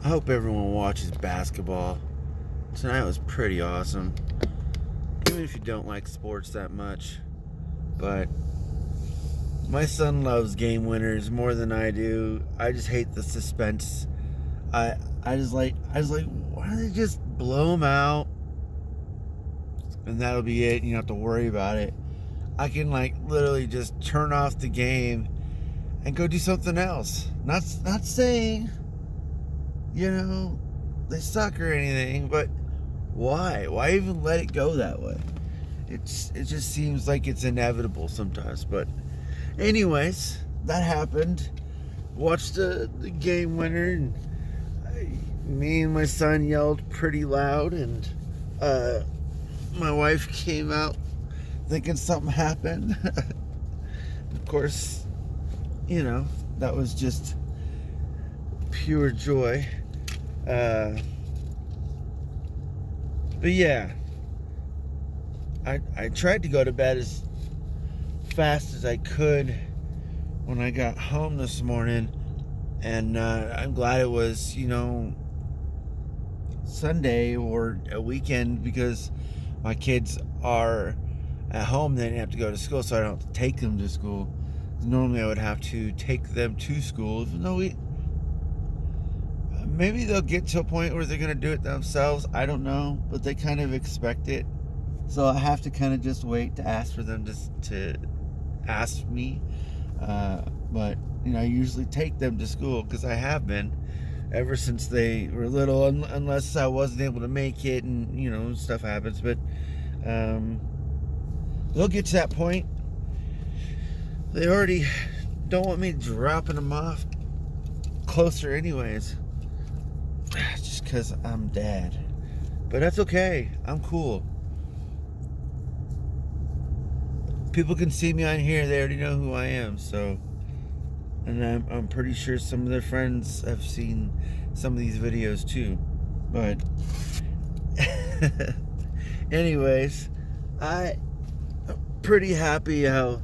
I hope everyone watches basketball. Tonight was pretty awesome. Even if you don't like sports that much. But my son loves game winners more than I do. I just hate the suspense. I just like, why don't they just blow them out? And that'll be it. You don't have to worry about it. I can literally just turn off the game and go do something else. Not saying, they suck or anything, but why? Why even let it go that way? It just seems like it's inevitable sometimes. But anyways, that happened. Watched the game winner, and me and my son yelled pretty loud, and my wife came out thinking something happened. Of course, that was just pure joy. But yeah, I tried to go to bed as fast as I could when I got home this morning, and I'm glad it was, Sunday or a weekend, because my kids are at home. They didn't have to go to school, so I don't have to take them to school. Normally I would have to take them to school, even though maybe they'll get to a point where they're going to do it themselves. I don't know, but they kind of expect it. So I have to kind of just wait to ask for them to ask me. But, I usually take them to school, because I have been ever since they were little, unless I wasn't able to make it and, stuff happens. But they'll get to that point. They already don't want me dropping them off closer anyways, just because I'm dad. But that's okay. I'm cool. People can see me on here. They already know who I am. So, and I'm pretty sure some of their friends have seen some of these videos too. But anyways, I'm pretty happy how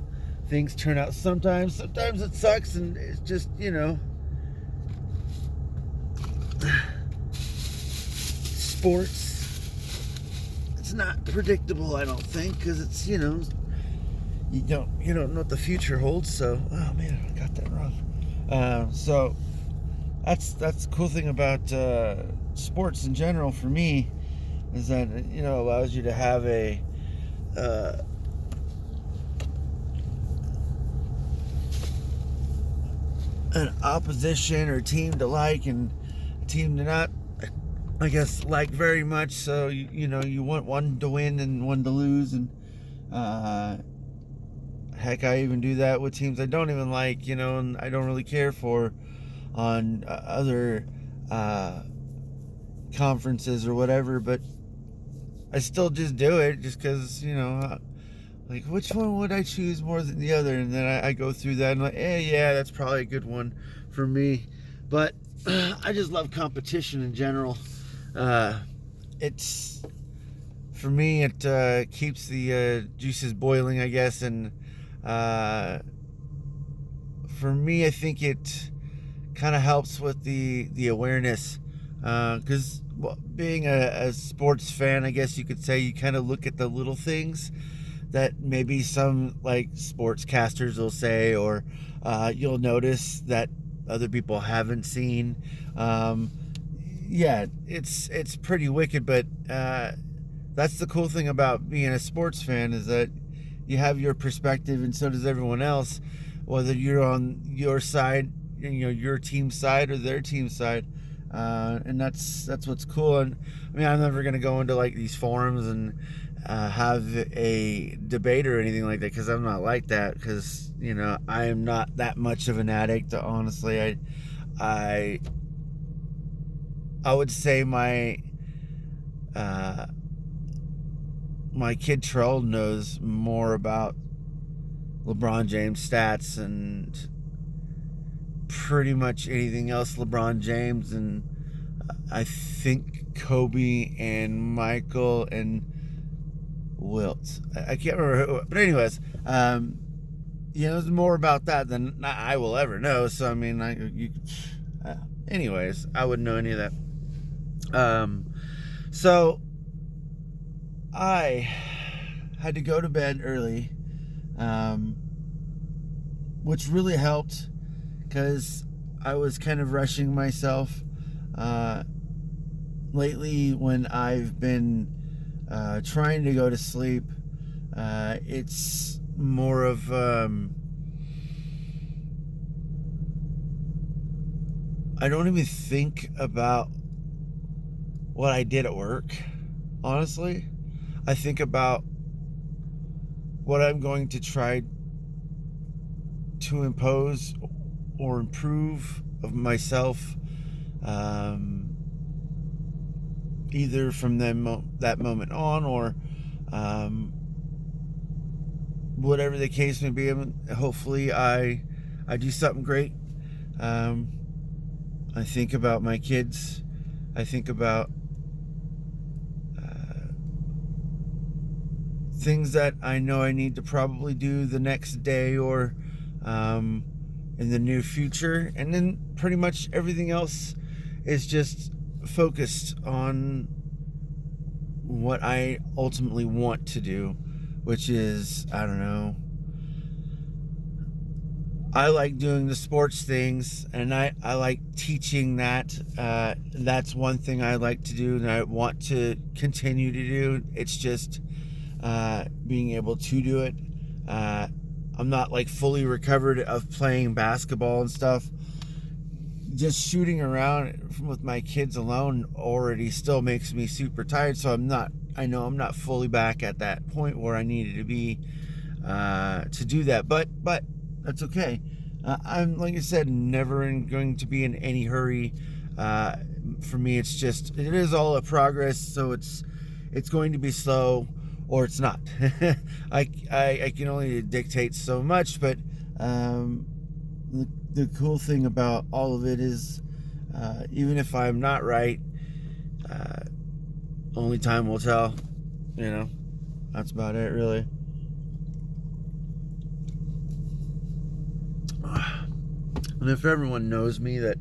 things turn out. Sometimes it sucks, and it's just, sports, it's not predictable, I don't think, because it's, you don't know what the future holds. So, oh man, I got that wrong. So that's the cool thing about sports in general for me, is that allows you to have an opposition or team to like, and a team to not, I guess, like very much. So you want one to win and one to lose, and heck, I even do that with teams I don't even like, and I don't really care for on other conferences or whatever. But I still just do it, just because, like, which one would I choose more than the other? And then I go through that and I'm like, yeah, that's probably a good one for me. But I just love competition in general. It's, for me, it keeps the juices boiling, I guess. And for me, I think it kind of helps with the awareness. Because being a sports fan, I guess you could say, you kind of look at the little things that maybe some sportscasters will say, or you'll notice that other people haven't seen. Yeah, it's pretty wicked, but that's the cool thing about being a sports fan, is that you have your perspective, and so does everyone else, whether you're on your side, your team side, or their team side. And that's what's cool. And I mean, I'm never gonna go into these forums and have a debate or anything like that, because I'm not like that, because I am not that much of an addict, honestly. I would say my kid Troll knows more about LeBron James stats and pretty much anything else LeBron James, and I think Kobe and Michael and Wilt. I can't remember who, but anyways, there's more about that than I will ever know. So I mean, Anyways, I wouldn't know any of that. So I had to go to bed early, which really helped because I was kind of rushing myself. Lately, when I've been trying to go to sleep, it's more of I don't even think about what I did at work, honestly. I think about what I'm going to try to impose or improve of myself, either from that moment on, or whatever the case may be. Hopefully I do something great. I think about my kids. I think about things that I know I need to probably do the next day, or in the near future. And then pretty much everything else is just focused on what I ultimately want to do, which is, I don't know, I like doing the sports things, and I like teaching that. That's one thing I like to do and I want to continue to do. It's just being able to do it. I'm not like fully recovered of playing basketball and stuff. Just shooting around with my kids alone already still makes me super tired. So I know I'm not fully back at that point where I needed to be to do that. But that's okay. I'm, like I said, never going to be in any hurry. For me, it is all a progress. So it's going to be slow, or it's not. I can only dictate so much, but the cool thing about all of it is, even if I'm not right, only time will tell. That's about it, really. And if everyone knows me that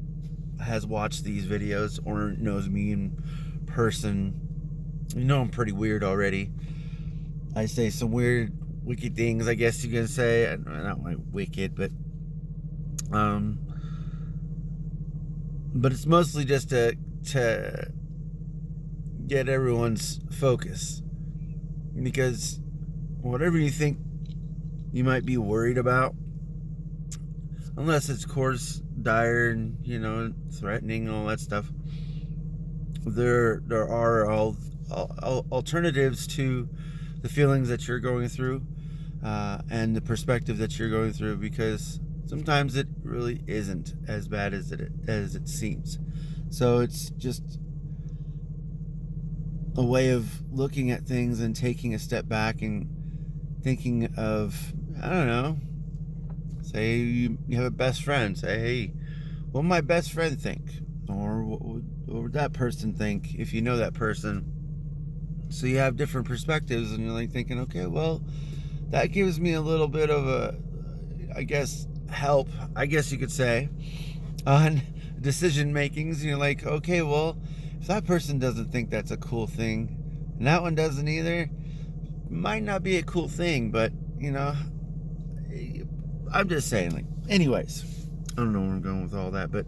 has watched these videos or knows me in person, I'm pretty weird already. I say some weird, wicked things, I guess you can say. Not like wicked, but it's mostly just to get everyone's focus, because whatever you think you might be worried about, unless it's, of course, dire and threatening and all that stuff, there are all alternatives to the feelings that you're going through, and the perspective that you're going through, because sometimes it really isn't as bad as it seems. So it's just a way of looking at things and taking a step back and thinking of, I don't know, say you have a best friend. Say, hey, what would my best friend think? Or what would that person think, if you know that person? So you have different perspectives, and you're like thinking, okay, well, that gives me a little bit of a, I guess, help, I guess you could say, on decision makings. And you're like, okay, well, if that person doesn't think that's a cool thing, and that one doesn't either, might not be a cool thing, but I'm just saying, like, anyways, I don't know where I'm going with all that, but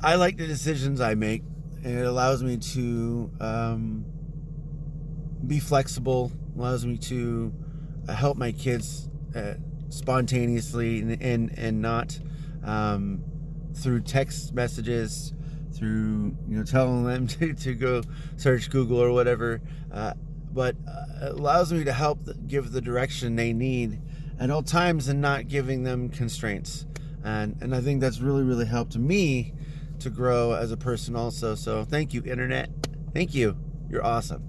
I like the decisions I make, and it allows me to be flexible, allows me to help my kids spontaneously, and not through text messages, through telling them to go search Google or whatever, but it allows me to help give the direction they need at all times, and not giving them constraints. And I think that's really, really helped me to grow as a person also. So thank you, internet. Thank you. You're awesome.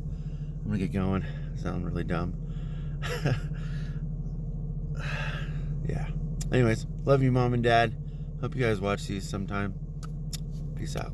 I'm gonna get going. I sound really dumb. Yeah. Anyways, love you, Mom and Dad. Hope you guys watch these sometime. Peace out.